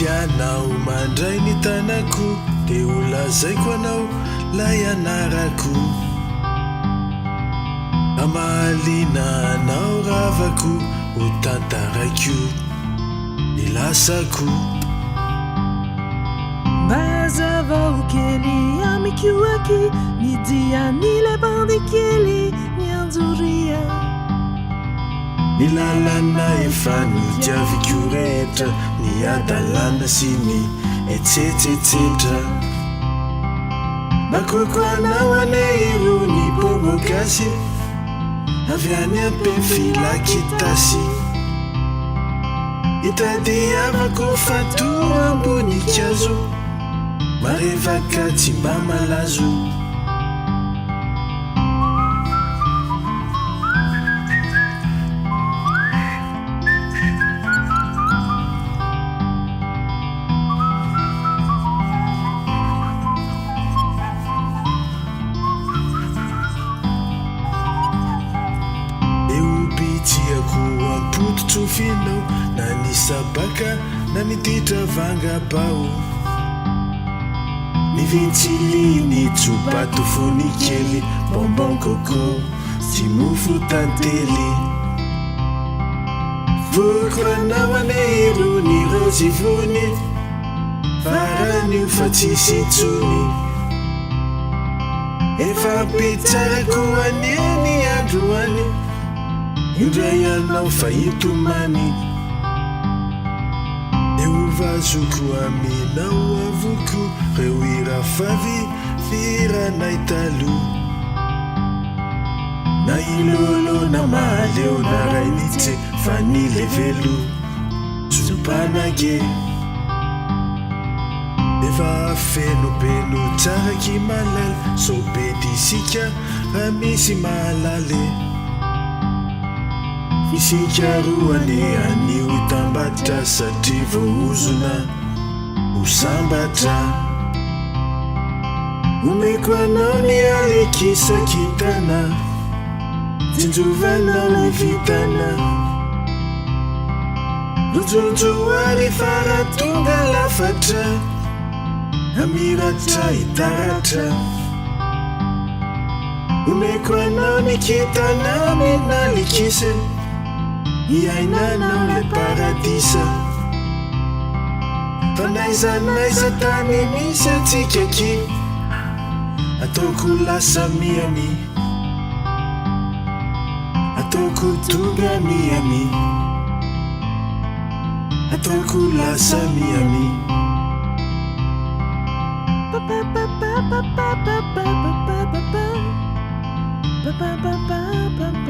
tianao mandray ny tanako de olazaiko anao lay anarako amalina anao ravako ho tantaraiko ny lasako mazava ukeli amikiwaki nidia nile bandikeli nianzuria nilalana efa nodiaviko rehetra ny adalana sy ny etsetsetsetra makokoanao anehiro ny bobokasy avy any ampefilakitasy itadiavako fatoa ambonikazo marevaka tsy mba malazo tiako ampototsofinao na nisabaka na nititra vangabao nivintsili tsobato fonikely bonbon coco tsy mofo tantely vokoanao anehiro ny rozy vony faranio fa tsisy tsony efa pitsarako aniany androany indray anao fa itomany eovazoko aminao avoko reo irafavy firanay talo na ilolo na maleo na rainitse fa nilevelo tsopanage efa fenobeno tsaraky malala sobedisika raha misy mahalale isikaroane anio itambatra satria voozona ho sambatra omeko anao ny alekisakitana tsinjovanao ny vitana rojojoary faratonga lafatra amiratra itaratra omeko anao ny kitana minalikise iainanao le paradisa fanaizanaiza tany misy atsikaky ataoko lasa miami ataoko tonga miami ataoko lasa miami pa pa pa pa pa pa pa pa pa pa pa pa pa pa